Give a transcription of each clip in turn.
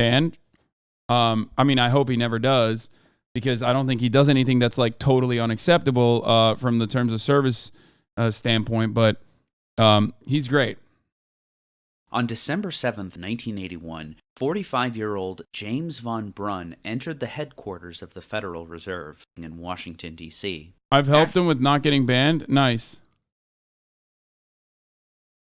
And I mean, I hope he never does, because I don't think he does anything that's like totally unacceptable from the terms of service standpoint. But he's great. On December 7th, 1981, 45-year-old James Von Brunn entered the headquarters of the Federal Reserve in Washington, D.C. I've helped him with not getting banned. Nice.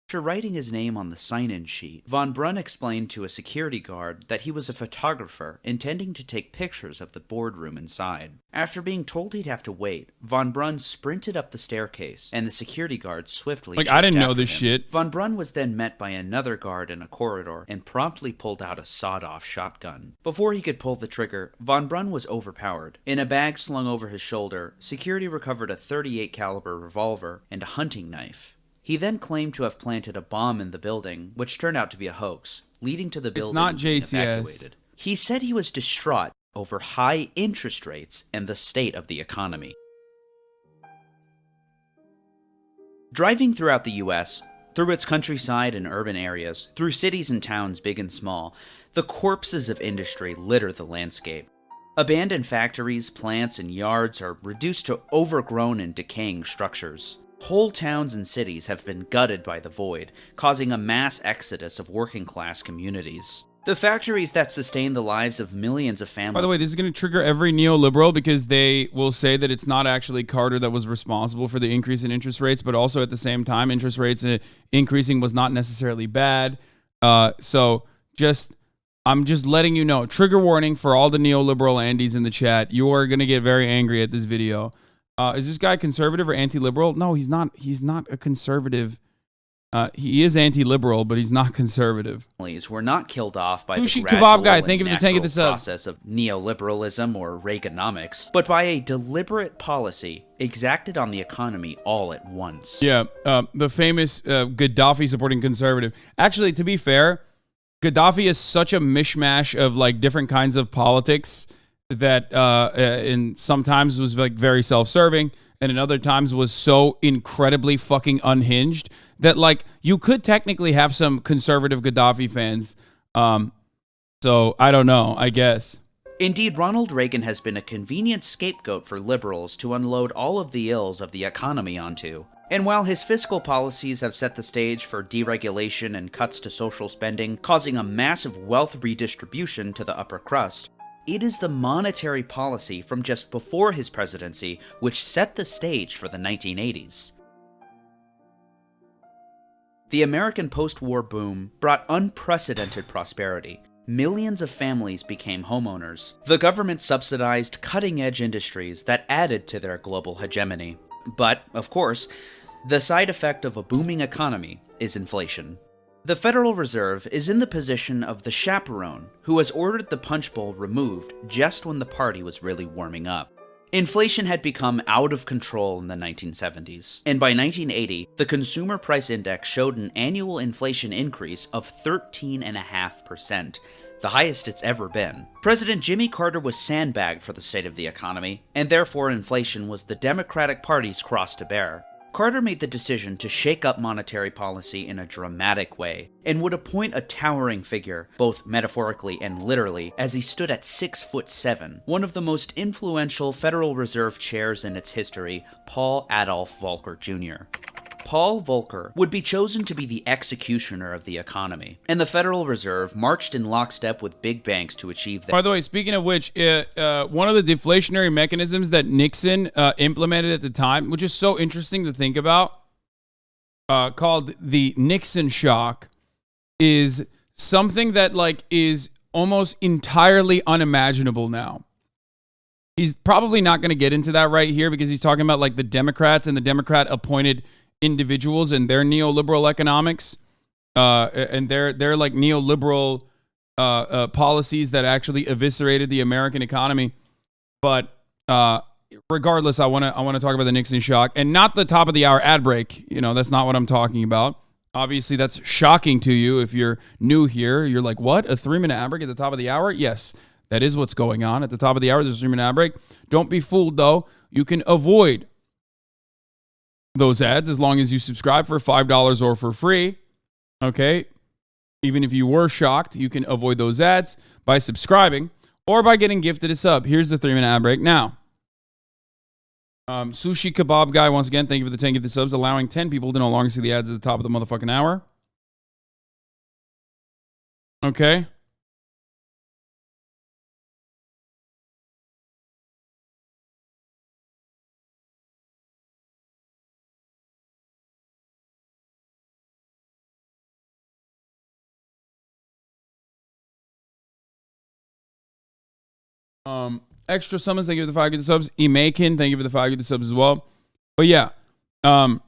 After writing his name on the sign-in sheet, Von Brunn explained to a security guard that he was a photographer intending to take pictures of the boardroom inside. After being told he'd have to wait, Von Brunn sprinted up the staircase, and the security guard swiftly I didn't know this him. shit. Von Brunn was then met by another guard in a corridor and promptly pulled out a sawed-off shotgun. Before he could pull the trigger, Von Brunn was overpowered. In a bag slung over his shoulder, security recovered a .38 caliber revolver and a hunting knife. He then claimed to have planted a bomb in the building, which turned out to be a hoax, leading to the building being evacuated. He said he was distraught over high interest rates and the state of the economy. Driving throughout the U.S., through its countryside and urban areas, through cities and towns big and small, the corpses of industry litter the landscape. Abandoned factories, plants, and yards are reduced to overgrown and decaying structures. Whole towns and cities have been gutted by the void, causing a mass exodus of working-class communities. The factories that sustain the lives of millions of families... By the way, this is going to trigger every neoliberal, because they will say that it's not actually Carter that was responsible for the increase in interest rates, but also at the same time, interest rates increasing was not necessarily bad. So I'm just letting you know, trigger warning for all the neoliberal Andys in the chat. You are going to get very angry at this video. Is this guy conservative or anti-liberal? No, he's not. He's not a conservative. He is anti-liberal, but he's not conservative. Were not killed off by Sushi the kebab guy. gradual Thank you for the 10 this process of neoliberalism or Reaganomics, but by a deliberate policy exacted on the economy all at once. Yeah, the famous Gaddafi supporting conservative. Actually, to be fair, Gaddafi is such a mishmash of like different kinds of politics that in sometimes was like very self-serving, and in other times was so incredibly fucking unhinged that like you could technically have some conservative Gaddafi fans. So I don't know, I guess. Indeed, Ronald Reagan has been a convenient scapegoat for liberals to unload all of the ills of the economy onto. And while his fiscal policies have set the stage for deregulation and cuts to social spending, causing a massive wealth redistribution to the upper crust, it is the monetary policy from just before his presidency which set the stage for the 1980s. The American post-war boom brought unprecedented prosperity. Millions of families became homeowners. The government subsidized cutting-edge industries that added to their global hegemony. But, of course, the side effect of a booming economy is inflation. The Federal Reserve is in the position of the chaperone who has ordered the punch bowl removed just when the party was really warming up. Inflation had become out of control in the 1970s, and by 1980, the Consumer Price Index showed an annual inflation increase of 13.5%, the highest it's ever been. President Jimmy Carter was sandbagged for the state of the economy, and therefore inflation was the Democratic Party's cross to bear. Carter made the decision to shake up monetary policy in a dramatic way, and would appoint a towering figure, both metaphorically and literally, as he stood at 6'7", one of the most influential Federal Reserve chairs in its history, Paul Adolph Volcker Jr. Paul Volcker would be chosen to be the executioner of the economy, and the Federal Reserve marched in lockstep with big banks to achieve that. By the way, speaking of which, one of the deflationary mechanisms that Nixon implemented at the time, which is so interesting to think about, called the Nixon shock, is something that like is almost entirely unimaginable now. He's probably not going to get into that right here because he's talking about like the Democrats and the Democrat appointed individuals and their neoliberal economics and their like neoliberal policies that actually eviscerated the American economy. But regardless, I want to talk about the Nixon shock, and not the top of the hour ad break. You know, that's not what I'm talking about. Obviously, that's shocking to you if you're new here. You're like, what? A 3-minute ad break at the top of the hour? Yes, that is what's going on. At the top of the hour, there's a 3-minute ad break. Don't be fooled, though. You can avoid those ads as long as you subscribe for $5 or for free. Okay? Even if you were shocked, you can avoid those ads by subscribing or by getting gifted a sub. Here's the 3-minute ad break now. Sushi Kebab Guy, once again, thank you for the 10 gifted subs, allowing 10 people to no longer see the ads at the top of the motherfucking hour. Okay. Extra summons, thank you for the 5 gifted subs. Emakin, thank you for the 5 gifted subs as well. But yeah, the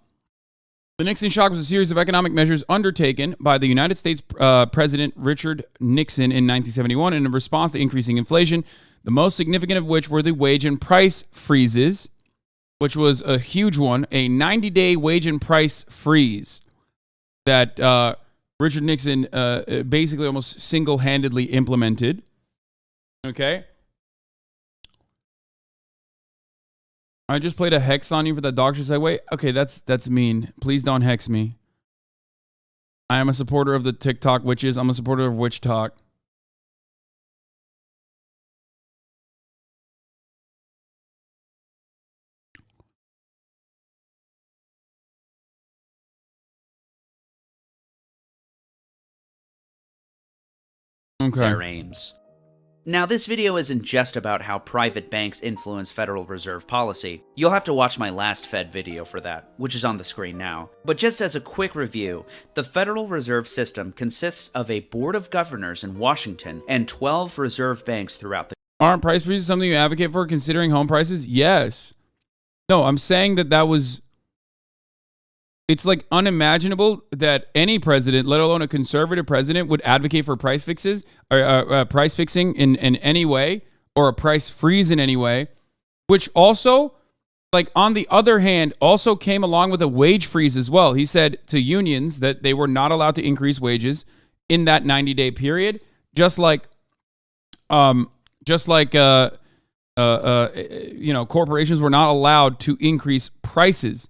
Nixon shock was a series of economic measures undertaken by the United States President Richard Nixon in 1971 in response to increasing inflation, the most significant of which were the wage and price freezes, which was a huge one, a 90-day wage and price freeze that Richard Nixon basically almost single-handedly implemented. Okay? I just played a hex on you for that doctor segue. Okay, that's mean. Please don't hex me. I am a supporter of the TikTok witches. I'm a supporter of witch talk. Okay. Their aims. Now, this video isn't just about how private banks influence Federal Reserve policy. You'll have to watch my last Fed video for that, which is on the screen now. But just as a quick review, the Federal Reserve System consists of a board of governors in Washington and 12 reserve banks throughout the Aren't price freezes something you advocate for considering home prices? Yes. No, I'm saying that was... It's like unimaginable that any president, let alone a conservative president, would advocate for price fixes or price fixing in any way, or a price freeze in any way, which also, like, on the other hand, also came along with a wage freeze as well. He said to unions that they were not allowed to increase wages in that 90-day period, just like corporations were not allowed to increase prices.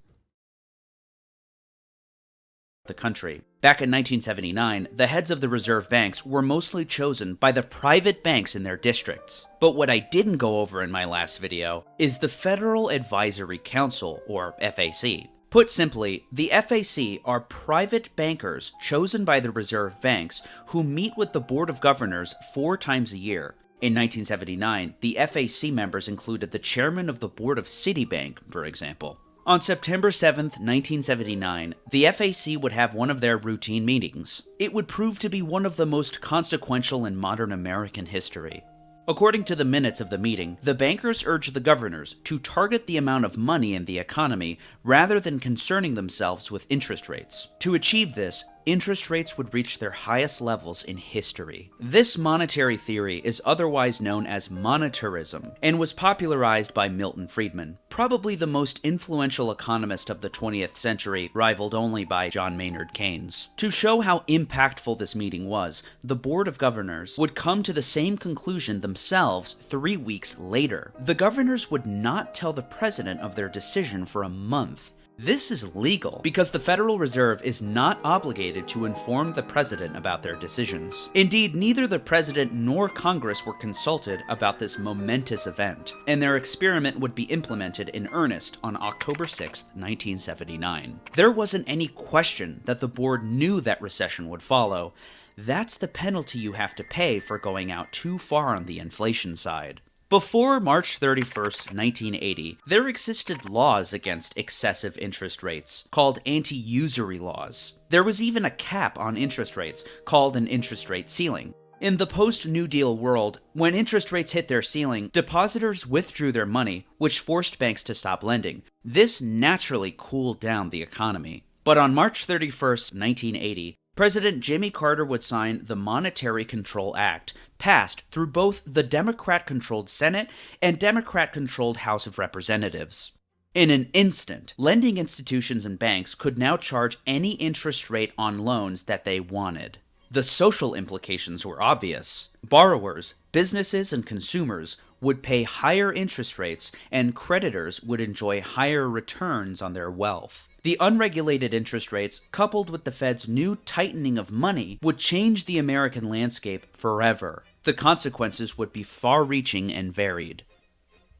The country. Back in 1979, the heads of the reserve banks were mostly chosen by the private banks in their districts. But what I didn't go over in my last video is the Federal Advisory Council, or FAC. Put simply, the FAC are private bankers chosen by the reserve banks who meet with the Board of Governors 4 times a year. In 1979, the FAC members included the chairman of the board of Citibank, for example. On September 7th, 1979, the FAC would have one of their routine meetings. It would prove to be one of the most consequential in modern American history. According to the minutes of the meeting, the bankers urged the governors to target the amount of money in the economy rather than concerning themselves with interest rates. To achieve this, interest rates would reach their highest levels in history. This monetary theory is otherwise known as monetarism and was popularized by Milton Friedman, probably the most influential economist of the 20th century, rivaled only by John Maynard Keynes. To show how impactful this meeting was, the Board of Governors would come to the same conclusion themselves 3 weeks later. The governors would not tell the president of their decision for a month. This is legal because the Federal Reserve is not obligated to inform the president about their decisions. Indeed, neither the president nor Congress were consulted about this momentous event, and their experiment would be implemented in earnest on October 6, 1979. There wasn't any question that the board knew that recession would follow. That's the penalty you have to pay for going out too far on the inflation side. Before March 31st, 1980, there existed laws against excessive interest rates, called anti-usury laws. There was even a cap on interest rates, called an interest rate ceiling. In the post-New Deal world, when interest rates hit their ceiling, depositors withdrew their money, which forced banks to stop lending. This naturally cooled down the economy. But on March 31st, 1980, President Jimmy Carter would sign the Monetary Control Act, passed through both the Democrat-controlled Senate and Democrat-controlled House of Representatives. In an instant, lending institutions and banks could now charge any interest rate on loans that they wanted. The social implications were obvious. Borrowers, businesses, and consumers would pay higher interest rates and creditors would enjoy higher returns on their wealth. The unregulated interest rates, coupled with the Fed's new tightening of money, would change the American landscape forever. The consequences would be far-reaching and varied.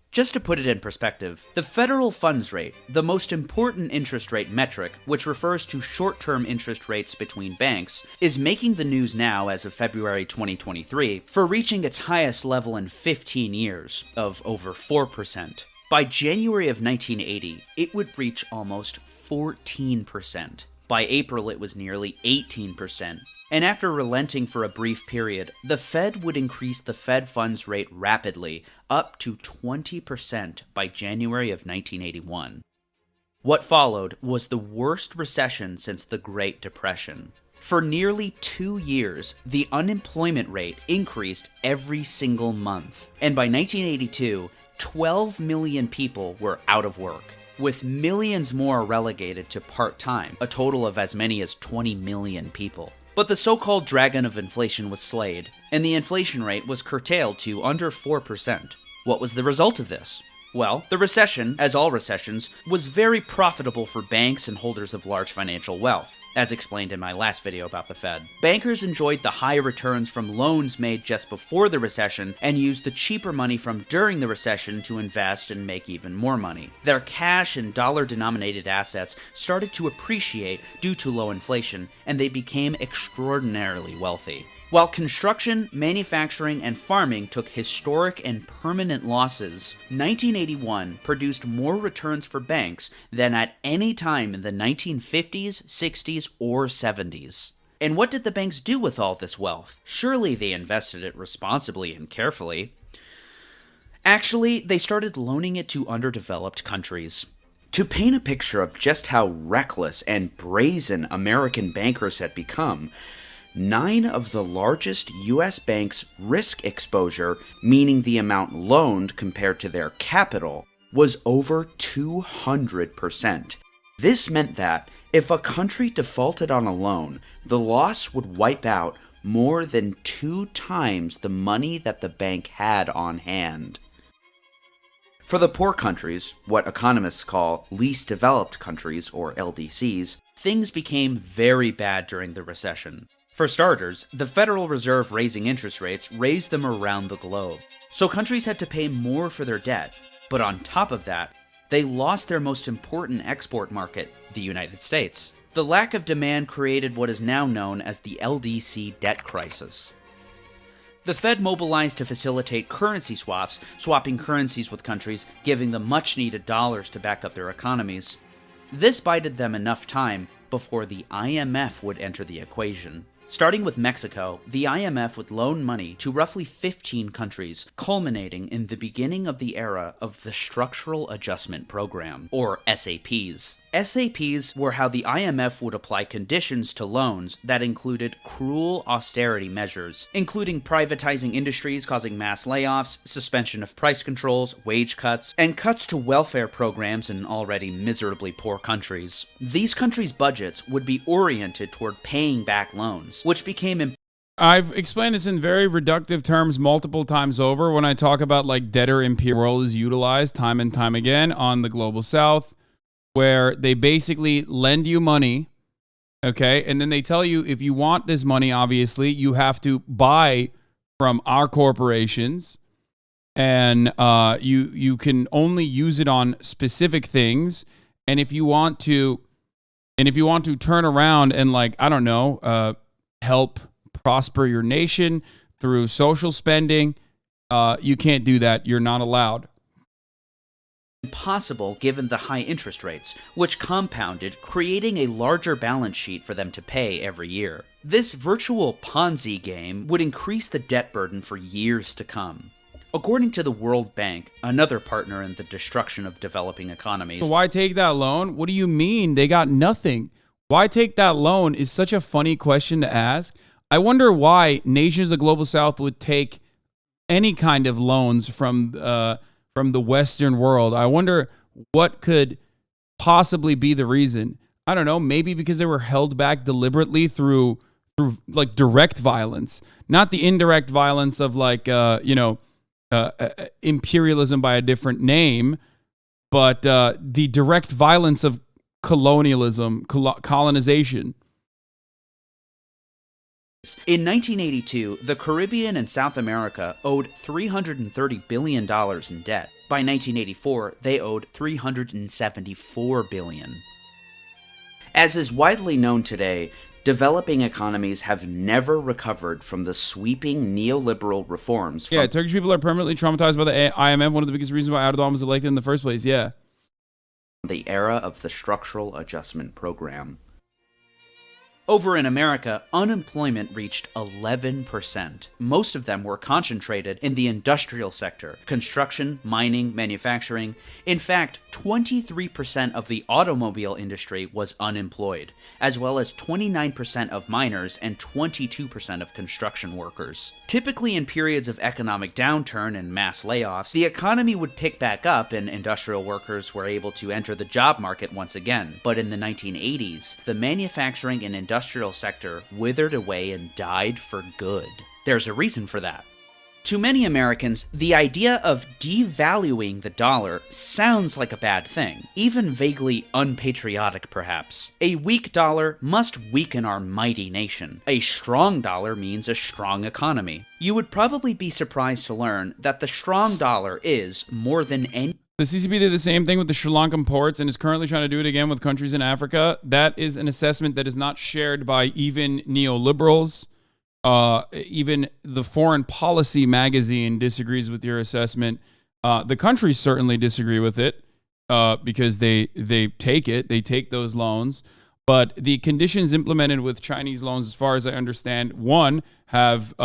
Just to put it in perspective, the federal funds rate, the most important interest rate metric, which refers to short-term interest rates between banks, is making the news now as of February 2023 for reaching its highest level in 15 years, of over 4%. By January of 1980, it would reach almost 14%. By April, it was nearly 18%. And after relenting for a brief period, the Fed would increase the Fed funds rate rapidly, up to 20% by January of 1981. What followed was the worst recession since the Great Depression. For nearly 2 years, the unemployment rate increased every single month, and by 1982, 12 million people were out of work, with millions more relegated to part-time, a total of as many as 20 million people. But the so-called dragon of inflation was slayed, and the inflation rate was curtailed to under 4%. What was the result of this? Well, the recession, as all recessions, was very profitable for banks and holders of large financial wealth, as explained in my last video about the Fed. Bankers enjoyed the high returns from loans made just before the recession and used the cheaper money from during the recession to invest and make even more money. Their cash and dollar-denominated assets started to appreciate due to low inflation, and they became extraordinarily wealthy. While construction, manufacturing, and farming took historic and permanent losses, 1981 produced more returns for banks than at any time in the 1950s, 60s, or 70s. And what did the banks do with all this wealth? Surely they invested it responsibly and carefully. Actually, they started loaning it to underdeveloped countries. To paint a picture of just how reckless and brazen American bankers had become, 9 of the largest U.S. banks' risk exposure, meaning the amount loaned compared to their capital, was over 200%. This meant that, if a country defaulted on a loan, the loss would wipe out more than 2 times the money that the bank had on hand. For the poor countries, what economists call least developed countries, or LDCs, things became very bad during the recession. For starters, the Federal Reserve raising interest rates raised them around the globe, so countries had to pay more for their debt. But on top of that, they lost their most important export market, the United States. The lack of demand created what is now known as the LDC debt crisis. The Fed mobilized to facilitate currency swaps, swapping currencies with countries, giving them much-needed dollars to back up their economies. This bided them enough time before the IMF would enter the equation. Starting with Mexico, the IMF would loan money to roughly 15 countries, culminating in the beginning of the era of the Structural Adjustment Program, or SAPs. SAPs were how the IMF would apply conditions to loans that included cruel austerity measures, including privatizing industries causing mass layoffs, suspension of price controls, wage cuts, and cuts to welfare programs in already miserably poor countries. These countries' budgets would be oriented toward paying back loans, which became I've explained this in very reductive terms multiple times over when I talk about like debtor imperial is utilized time and time again on the global south, where they basically lend you money, okay? And then they tell you if you want this money, obviously, you have to buy from our corporations, and you can only use it on specific things. And if you want to turn around and, like, I don't know, help prosper your nation through social spending, you can't do that. You're not allowed. Impossible given the high interest rates, which compounded, creating a larger balance sheet for them to pay every year. This virtual Ponzi game would increase the debt burden for years to come. According to the World Bank, another partner in the destruction of developing economies. So why take that loan? What do you mean? They got nothing. Why take that loan is such a funny question to ask. I wonder why nations of the global south would take any kind of loans from the Western world. I wonder what could possibly be the reason. I don't know, maybe because they were held back deliberately through like direct violence, not the indirect violence of like, imperialism by a different name, but the direct violence of colonialism, colonization. In 1982, the Caribbean and South America owed $330 billion in debt. By 1984, they owed $374 billion. As is widely known today, developing economies have never recovered from the sweeping neoliberal reforms. Yeah, Turkish people are permanently traumatized by the IMF, one of the biggest reasons why Erdogan was elected in the first place, yeah. The era of the Structural Adjustment Program. Over in America, unemployment reached 11%. Most of them were concentrated in the industrial sector: construction, mining, manufacturing. In fact, 23% of the automobile industry was unemployed, as well as 29% of miners and 22% of construction workers. Typically in periods of economic downturn and mass layoffs, the economy would pick back up and industrial workers were able to enter the job market once again. But in the 1980s, the manufacturing and industrial sector withered away and died for good. There's a reason for that. To many Americans, the idea of devaluing the dollar sounds like a bad thing, even vaguely unpatriotic perhaps. A weak dollar must weaken our mighty nation. A strong dollar means a strong economy. You would probably be surprised to learn that the strong dollar is, more than any... The CCP did the same thing with the Sri Lankan ports and is currently trying to do it again with countries in Africa. That is an assessment that is not shared by even neoliberals. Even the Foreign Policy magazine disagrees with your assessment. The countries certainly disagree with it because they take those loans. But the conditions implemented with Chinese loans, as far as I understand, one, have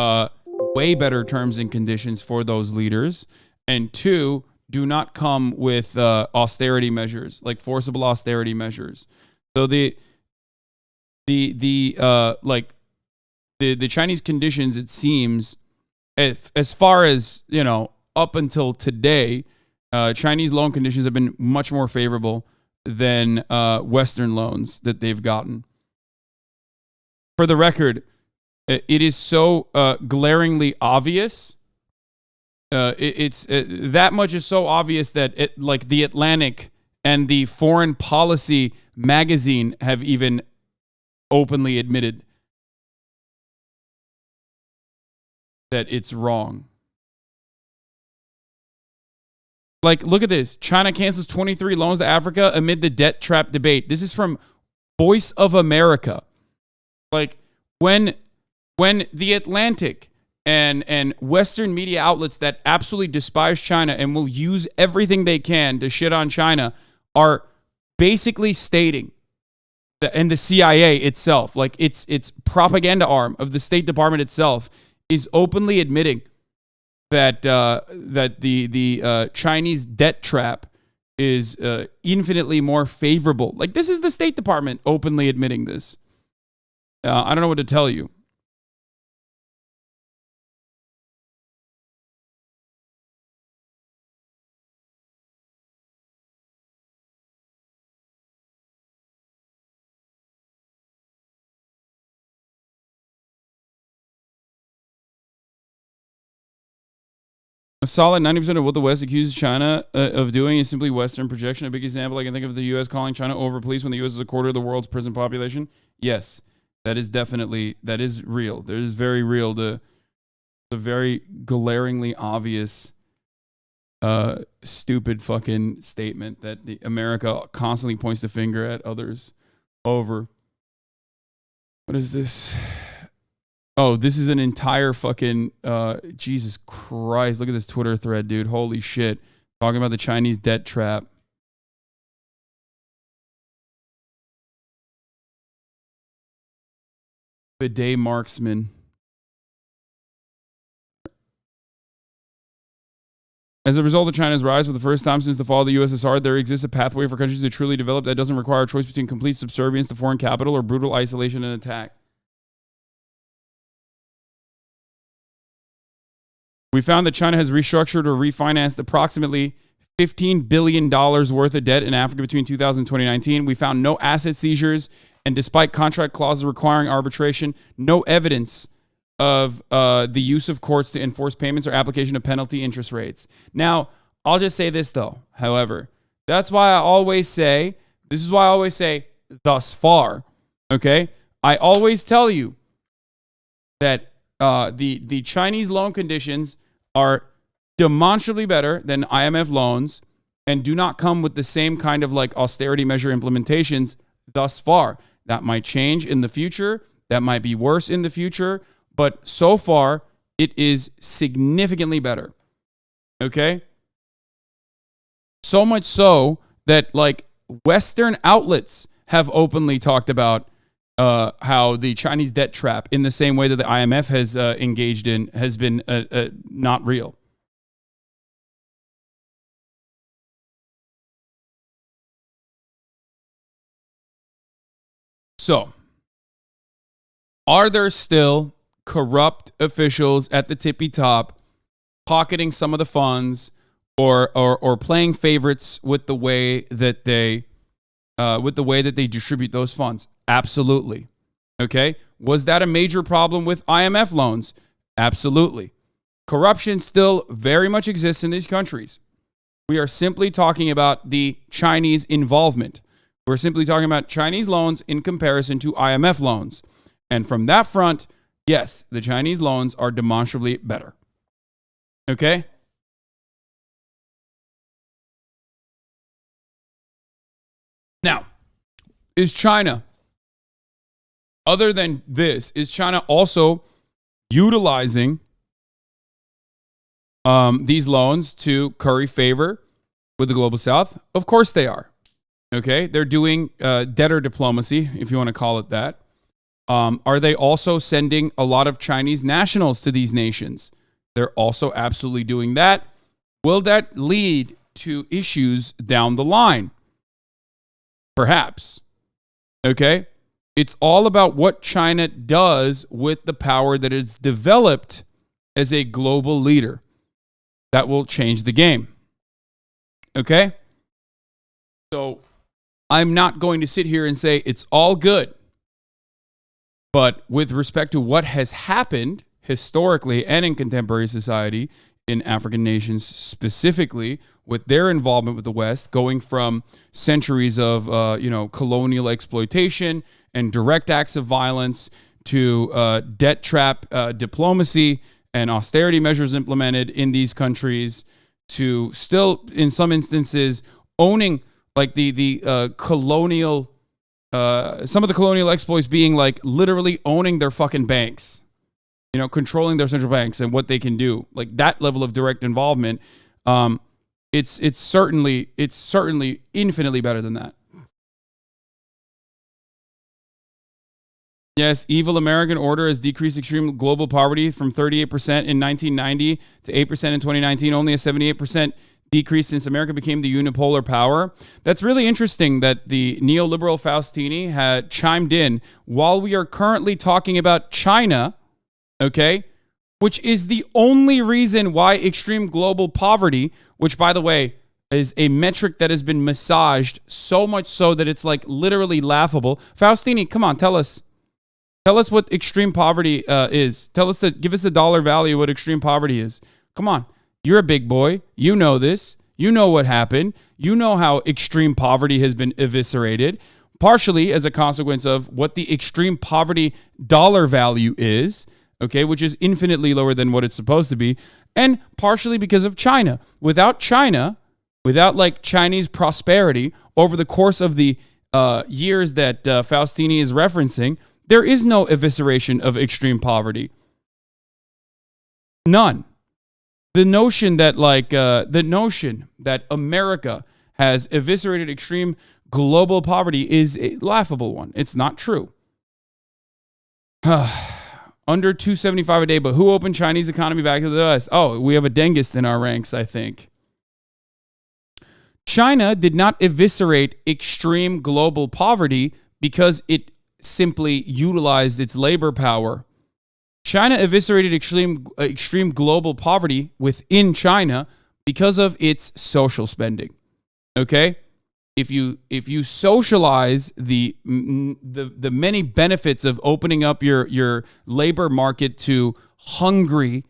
way better terms and conditions for those leaders, and two, do not come with austerity measures, like forcible austerity measures. So the Chinese conditions, it seems, as far as, you know, up until today, Chinese loan conditions have been much more favorable than Western loans that they've gotten. For the record, it is so glaringly obvious. That much is so obvious that like the Atlantic and the Foreign Policy magazine have even openly admitted that it's wrong. Like, look at this. China cancels 23 loans to Africa amid the debt trap debate. This is from Voice of America. Like, when the Atlantic and Western media outlets that absolutely despise China and will use everything they can to shit on China are basically stating that, and the CIA itself, like its propaganda arm of the State Department itself, is openly admitting that the Chinese debt trap is infinitely more favorable. Like, this is the State Department openly admitting this. I don't know what to tell you. A solid 90% of what the West accuses China of doing is simply Western projection. A big example I can think of the U.S. calling China overpoliced when the U.S. is a quarter of the world's prison population. Yes, that is real. That is very real. The very glaringly obvious, stupid fucking statement that the America constantly points the finger at others over. What is this? Oh, this is an entire fucking, Jesus Christ. Look at this Twitter thread, dude. Holy shit. Talking about the Chinese debt trap. Bidet marksman. As a result of China's rise for the first time since the fall of the USSR, there exists a pathway for countries to truly develop that doesn't require a choice between complete subservience to foreign capital or brutal isolation and attack. We found that China has restructured or refinanced approximately $15 billion worth of debt in Africa between 2000 and 2019. We found no asset seizures, and despite contract clauses requiring arbitration, no evidence the use of courts to enforce payments or application of penalty interest rates. Now, I'll just say this, though. However, this is why I always say, thus far, okay? I always tell you that the Chinese loan conditions are demonstrably better than IMF loans and do not come with the same kind of like austerity measure implementations thus far. That might change in the future. That might be worse in the future. But so far, it is significantly better. Okay? So much so that like Western outlets have openly talked about how the Chinese debt trap, in the same way that the IMF has engaged in, has been not real. So, are there still corrupt officials at the tippy top pocketing some of the funds or playing favorites with the way that they distribute those funds? Absolutely. Okay? Was that a major problem with IMF loans? Absolutely. Corruption still very much exists in these countries. We are simply talking about the Chinese involvement. We're simply talking about Chinese loans in comparison to IMF loans. And from that front, yes, the Chinese loans are demonstrably better. Okay? Now, is China, other than this, is China also utilizing these loans to curry favor with the global South? Of course they are. Okay, they're doing debtor diplomacy, if you want to call it that. Are they also sending a lot of Chinese nationals to these nations? They're also absolutely doing that. Will that lead to issues down the line? Perhaps. Okay, it's all about what China does with the power that it's developed as a global leader. That will change the game. Okay? So, I'm not going to sit here and say it's all good. But with respect to what has happened historically and in contemporary society, in African nations specifically, with their involvement with the West, going from centuries of colonial exploitation and direct acts of violence to debt trap diplomacy and austerity measures implemented in these countries, to still, in some instances, owning like the colonial, some of the colonial exploits being like literally owning their fucking banks, controlling their central banks and what they can do, like that level of direct involvement. It's certainly infinitely better than that. Yes, evil American order has decreased extreme global poverty from 38% in 1990 to 8% in 2019, only a 78% decrease since America became the unipolar power. That's really interesting that the neoliberal Faustini had chimed in while we are currently talking about China, okay, which is the only reason why extreme global poverty, which, by the way, is a metric that has been massaged so much so that it's like literally laughable. Faustini, come on, tell us what extreme poverty is. Give us the dollar value of what extreme poverty is. Come on. You're a big boy. You know this. You know what happened. You know how extreme poverty has been eviscerated, partially as a consequence of what the extreme poverty dollar value is, okay, which is infinitely lower than what it's supposed to be, and partially because of China. Without like Chinese prosperity over the course of the years that Faustini is referencing, there is no evisceration of extreme poverty. None. The notion that America has eviscerated extreme global poverty is a laughable one. It's not true. Under $275 a day, but who opened Chinese economy back to the West? Oh, we have a Dengist in our ranks, I think. China did not eviscerate extreme global poverty because it simply utilized its labor power. China eviscerated extreme global poverty within China because of its social spending. Okay? if you socialize the many benefits of opening up your labor market to hungry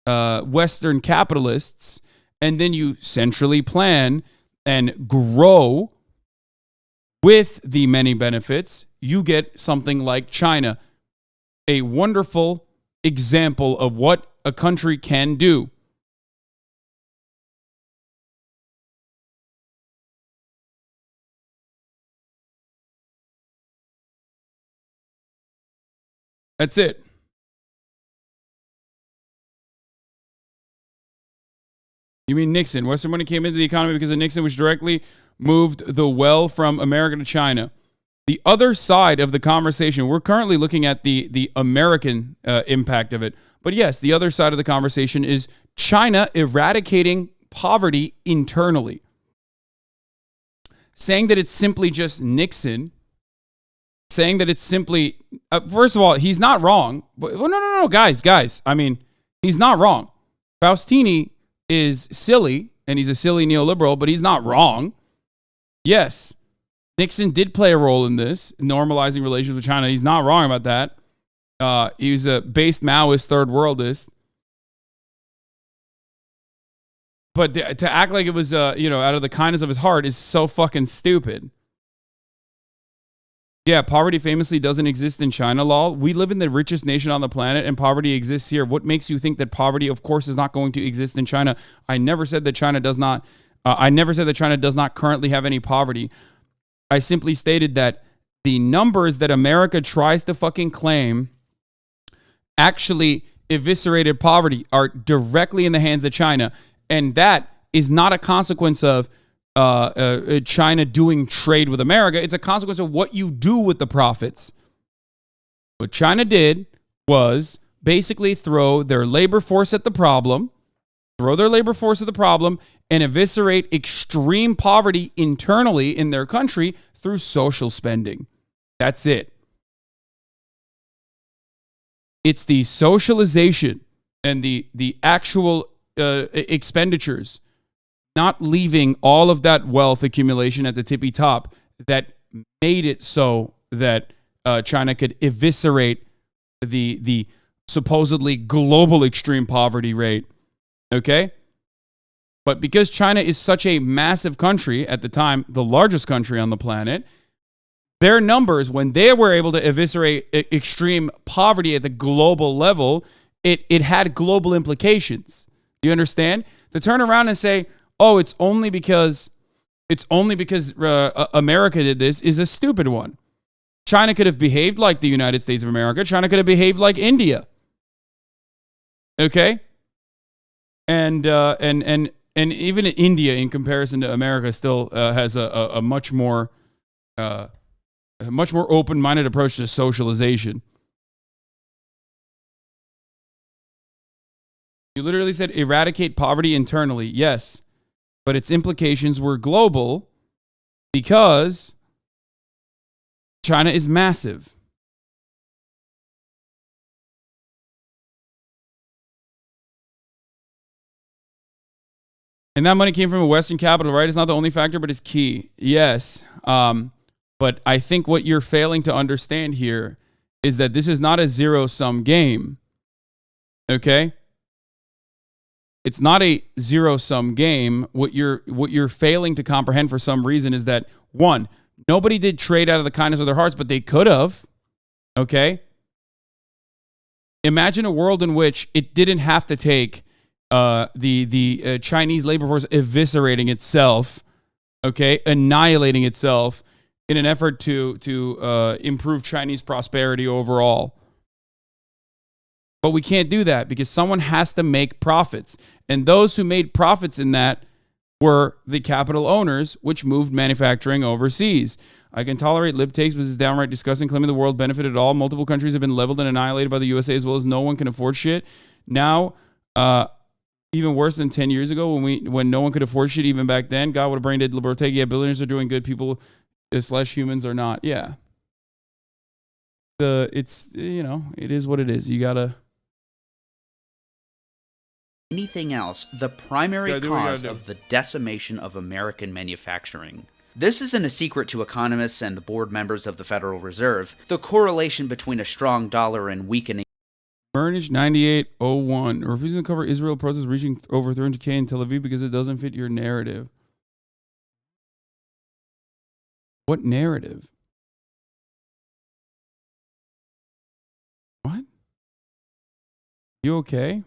Western capitalists, and then you centrally plan and grow with the many benefits, you get something like China, a wonderful example of what a country can do. That's it. You mean Nixon? Western money came into the economy because of Nixon, which directly moved the well from America to China. The other side of the conversation, we're currently looking at the American impact of it. But yes, the other side of the conversation is China eradicating poverty internally. Saying that it's simply just Nixon, saying that it's simply, first of all, he's not wrong. But, well, no, guys. I mean, he's not wrong. Faustini is silly, and he's a silly neoliberal, but he's not wrong. Yes, Nixon did play a role in this, normalizing relations with China. He's not wrong about that. He was a based Maoist third worldist. But to act like it was, out of the kindness of his heart is so fucking stupid. Yeah, poverty famously doesn't exist in China, lol. We live in the richest nation on the planet, and poverty exists here. What makes you think that poverty, of course, is not going to exist in China? I never said that China does not. I never said that China does not currently have any poverty. I simply stated that the numbers that America tries to fucking claim actually eviscerated poverty are directly in the hands of China, and that is not a consequence of China doing trade with America. It's a consequence of what you do with the profits. What China did was basically throw their labor force at the problem, and eviscerate extreme poverty internally in their country through social spending. That's it. It's the socialization and the actual expenditures, not leaving all of that wealth accumulation at the tippy top, that made it so that China could eviscerate the supposedly global extreme poverty rate. Okay? But because China is such a massive country, at the time, the largest country on the planet, their numbers, when they were able to eviscerate extreme poverty at the global level, it had global implications. You understand? To turn around and say, oh, it's only because America did this is a stupid one. China could have behaved like the United States of America. China could have behaved like India. Okay? And even India, in comparison to America, still has a much more open-minded approach to socialization. You literally said eradicate poverty internally. Yes. But its implications were global because China is massive. And that money came from a Western capital, right? It's not the only factor, but it's key. Yes. But I think what you're failing to understand here is that this is not a zero-sum game. Okay? It's not a zero-sum game. What you're failing to comprehend for some reason is that, one, nobody did trade out of the kindness of their hearts, but they could have. Okay? Imagine a world in which it didn't have to take the Chinese labor force eviscerating itself, okay, annihilating itself in an effort to improve Chinese prosperity overall. But we can't do that because someone has to make profits. And those who made profits in that were the capital owners, which moved manufacturing overseas. I can tolerate lip takes, but it's downright disgusting, claiming the world benefited at all. Multiple countries have been leveled and annihilated by the USA, as well as no one can afford shit. Now, even worse than 10 years ago when no one could afford shit, even back then. God, what a brain dead liberté. Yeah, billionaires are doing good. People / humans are not. Yeah. It is what it is. You gotta... Anything else, the primary cause of the decimation of American manufacturing This isn't a secret to economists and the board members of the Federal Reserve. The correlation between a strong dollar and weakening Burnage 9801. Refusing to cover Israel protests reaching over 300K in Tel Aviv because it doesn't fit your narrative. What narrative? What? You okay?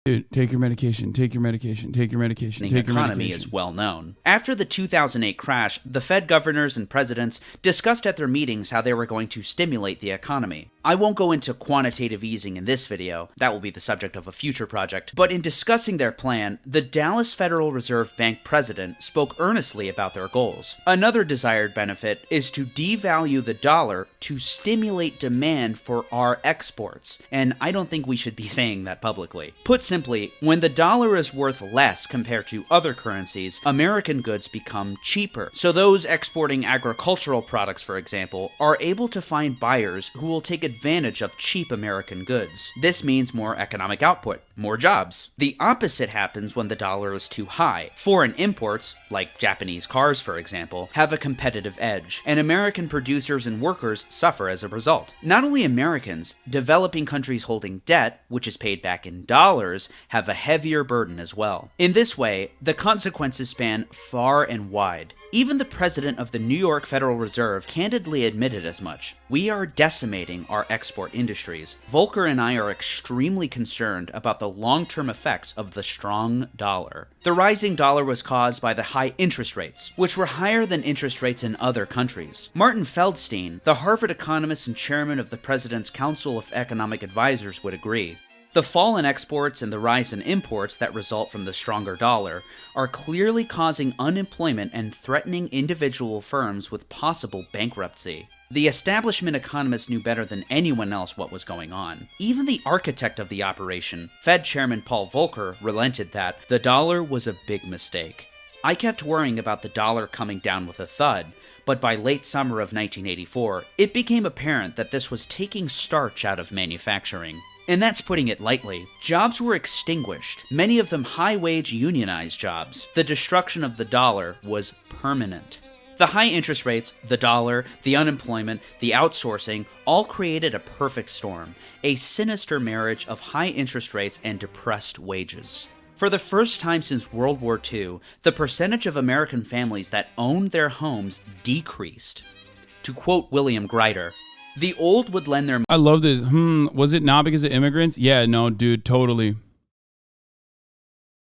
Dude, take your medication. Take your medication. Take your medication. Take your economy medication. is well known. After the 2008 crash, the Fed governors and presidents discussed at their meetings how they were going to stimulate the economy. I won't go into quantitative easing in this video, that will be the subject of a future project, but in discussing their plan, the Dallas Federal Reserve Bank president spoke earnestly about their goals. Another desired benefit is to devalue the dollar to stimulate demand for our exports, and I don't think we should be saying that publicly. Put simply, when the dollar is worth less compared to other currencies, American goods become cheaper. So those exporting agricultural products, for example, are able to find buyers who will take advantage of cheap American goods. This means more economic output, more jobs. The opposite happens when the dollar is too high. Foreign imports, like Japanese cars for example, have a competitive edge, and American producers and workers suffer as a result. Not only Americans, developing countries holding debt, which is paid back in dollars, have a heavier burden as well. In this way, the consequences span far and wide. Even the president of the New York Federal Reserve candidly admitted as much. We are decimating our export industries. Volcker and I are extremely concerned about the long-term effects of the strong dollar. The rising dollar was caused by the high interest rates, which were higher than interest rates in other countries. Martin Feldstein, the Harvard economist and chairman of the President's Council of Economic Advisors, would agree. The fall in exports and the rise in imports that result from the stronger dollar are clearly causing unemployment and threatening individual firms with possible bankruptcy. The establishment economists knew better than anyone else what was going on. Even the architect of the operation, Fed Chairman Paul Volcker, relented that the dollar was a big mistake. I kept worrying about the dollar coming down with a thud, but by late summer of 1984, it became apparent that this was taking starch out of manufacturing. And that's putting it lightly. Jobs were extinguished, many of them high-wage unionized jobs. The destruction of the dollar was permanent. The high interest rates, the dollar, the unemployment, the outsourcing, all created a perfect storm, a sinister marriage of high interest rates and depressed wages. For the first time since World War II, the percentage of American families that owned their homes decreased. To quote William Greider, the old would lend their... I love this. Was it not because of immigrants? Yeah, no, dude, totally.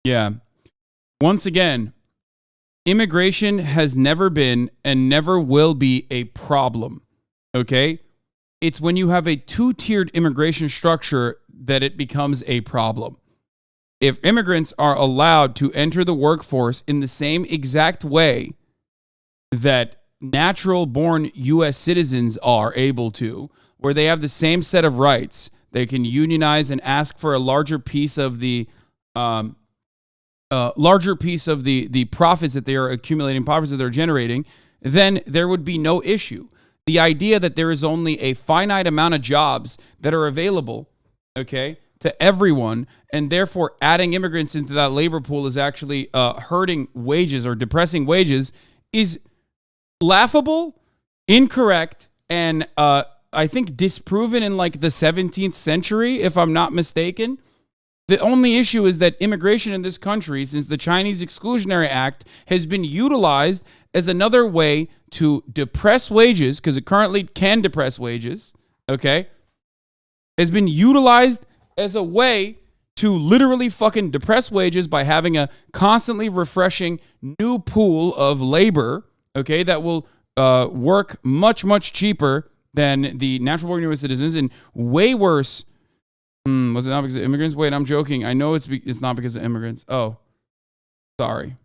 Yeah. Once again, immigration has never been and never will be a problem, okay? It's when you have a two-tiered immigration structure that it becomes a problem. If immigrants are allowed to enter the workforce in the same exact way that natural-born U.S. citizens are able to, where they have the same set of rights, they can unionize and ask for a larger piece of the profits that they are accumulating, profits that they're generating, then there would be no issue. The idea that there is only a finite amount of jobs that are available, okay, to everyone, and therefore adding immigrants into that labor pool is actually hurting wages or depressing wages is laughable, incorrect, and I think disproven in like the 17th century, if I'm not mistaken. The only issue is that immigration in this country, since the Chinese Exclusionary Act, has been utilized as another way to depress wages, because it currently can depress wages, okay? Has been utilized as a way to literally fucking depress wages by having a constantly refreshing new pool of labor, okay, that will work much, much cheaper than the natural-born U.S. citizens, and way worse. Was it not because of immigrants? Wait, I'm joking. I know it's not because of immigrants. Oh, sorry.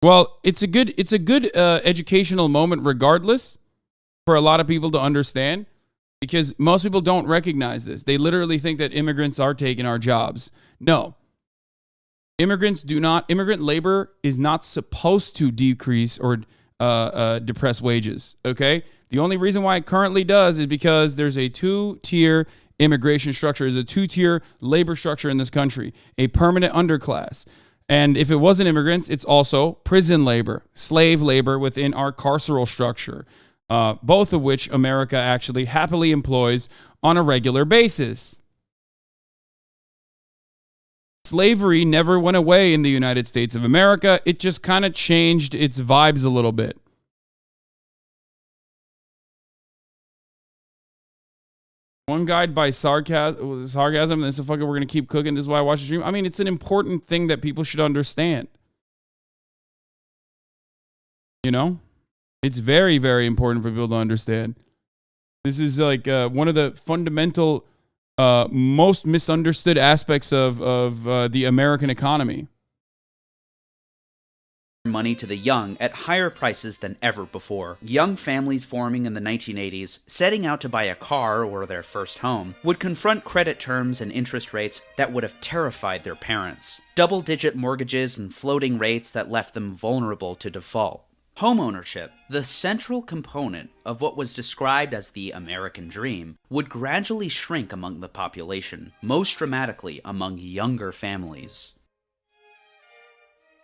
Well, it's a good educational moment regardless for a lot of people to understand, because most people don't recognize this. They literally think that immigrants are taking our jobs. No. Immigrant labor is not supposed to decrease or depress wages. Okay, the only reason why it currently does is because there's a two-tier immigration structure, is a two-tier labor structure in this country, a permanent underclass. And if it wasn't immigrants, it's also prison labor, slave labor within our carceral structure, both of which America actually happily employs on a regular basis. Slavery never went away in the United States of America. It just kind of changed its vibes a little bit. One guide by sarcasm, and this is fucking, we're going to keep cooking. This is why I watch the stream. I mean, it's an important thing that people should understand. You know? It's very, very important for people to understand. This is like one of the fundamental, most misunderstood aspects of the American economy. Money to the young at higher prices than ever before. Young families forming in the 1980s, setting out to buy a car or their first home, would confront credit terms and interest rates that would have terrified their parents. Double-digit mortgages and floating rates that left them vulnerable to default. Homeownership, the central component of what was described as the American dream, would gradually shrink among the population, most dramatically among younger families.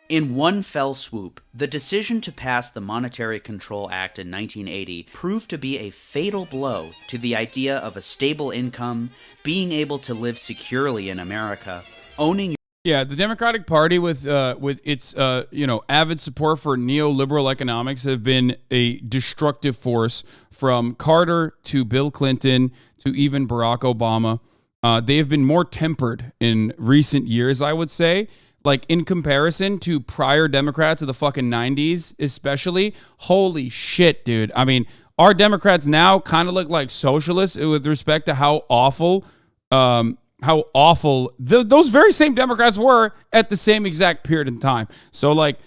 In one fell swoop, the decision to pass the Monetary Control Act in 1980 proved to be a fatal blow to the idea of a stable income, being able to live securely in America, owning. Yeah, the Democratic Party with its avid support for neoliberal economics have been a destructive force from Carter to Bill Clinton to even Barack Obama. They have been more tempered in recent years, I would say. Like, in comparison to prior Democrats of the fucking 90s, especially, holy shit, dude. I mean, our Democrats now kind of look like socialists with respect to how awful those very same Democrats were at the same exact period in time. So, like,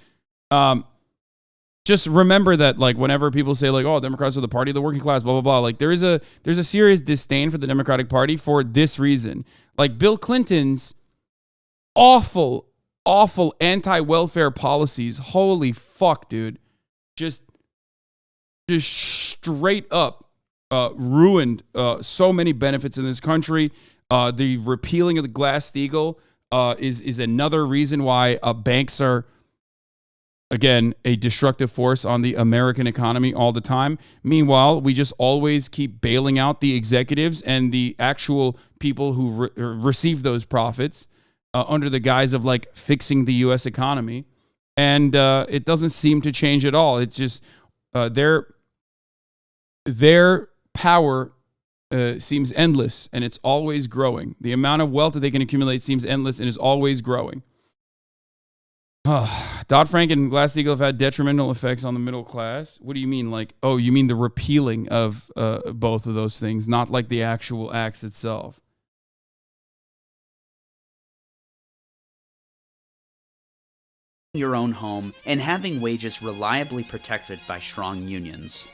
just remember that, like, whenever people say, like, oh, Democrats are the party of the working class, blah, blah, blah, like, there's a serious disdain for the Democratic Party for this reason. Like, Bill Clinton's awful anti-welfare policies, holy fuck, dude, just straight up ruined so many benefits in this country. The repealing of the Glass-Steagall is another reason why banks are, again, a destructive force on the American economy all the time. Meanwhile, we just always keep bailing out the executives and the actual people who receive those profits under the guise of, like, fixing the U.S. economy. And it doesn't seem to change at all. It's just their power seems endless, and it's always growing. The amount of wealth that they can accumulate seems endless and is always growing. Dodd-Frank and Glass-Steagall have had detrimental effects on the middle class. What do you mean? Like, oh, you mean the repealing of both of those things, not like the actual acts itself. Your own home and having wages reliably protected by strong unions.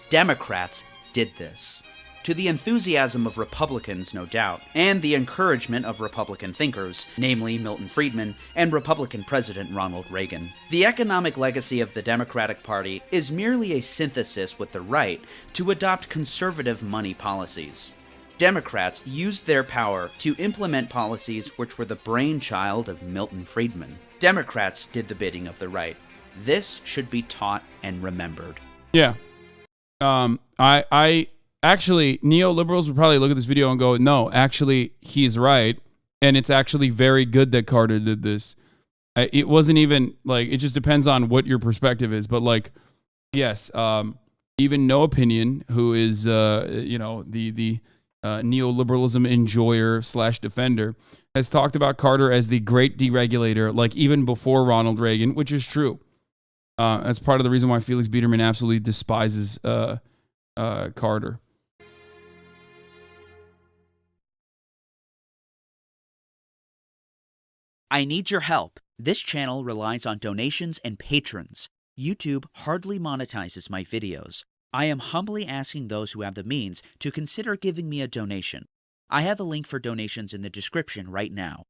Democrats did this. To the enthusiasm of Republicans, no doubt, and the encouragement of Republican thinkers, namely Milton Friedman and Republican President Ronald Reagan. The economic legacy of the Democratic Party is merely a synthesis with the right to adopt conservative money policies. Democrats used their power to implement policies which were the brainchild of Milton Friedman. Democrats did the bidding of the right. This should be taught and remembered. Yeah. I actually, neoliberals would probably look at this video and go, no, actually, he's right. And it's actually very good that Carter did this. It wasn't even, like, it just depends on what your perspective is. But, like, yes, even No Opinion, who is, the neoliberalism enjoyer / defender, has talked about Carter as the great deregulator, like, even before Ronald Reagan, which is true. That's part of the reason why Felix Biederman absolutely despises Carter. I need your help. This channel relies on donations and patrons. YouTube hardly monetizes my videos. I am humbly asking those who have the means to consider giving me a donation. I have a link for donations in the description right now.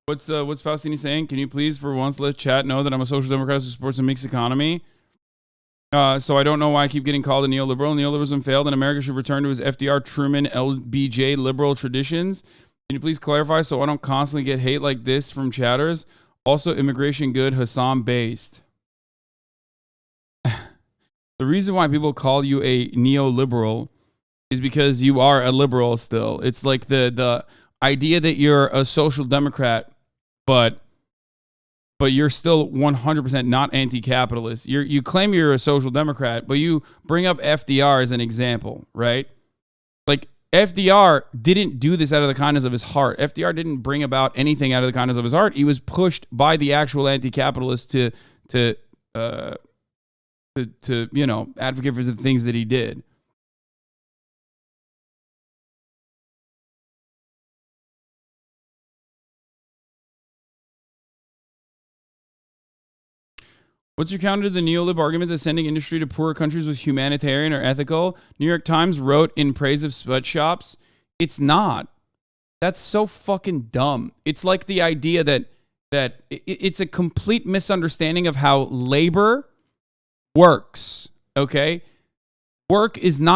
What's Faustini saying? Can you please, for once, let chat know that I'm a social democrat who supports a mixed economy? So I don't know why I keep getting called a neoliberal. Neoliberalism failed, and America should return to its FDR, Truman, LBJ liberal traditions. Can you please clarify so I don't constantly get hate like this from chatters? Also, immigration good, Hasan based. The reason why people call you a neoliberal is because you are a liberal still. It's like the idea that you're a social democrat, but you're still 100% not anti-capitalist. You claim you're a social democrat, but you bring up FDR as an example, right? Like, FDR didn't do this out of the kindness of his heart. FDR didn't bring about anything out of the kindness of his heart. He was pushed by the actual anti-capitalists to advocate for the things that he did. What's your counter to the neolib argument that sending industry to poorer countries was humanitarian or ethical? New York Times wrote in praise of sweatshops. It's not. That's so fucking dumb. It's like the idea that it's a complete misunderstanding of how labor works, okay? Work is not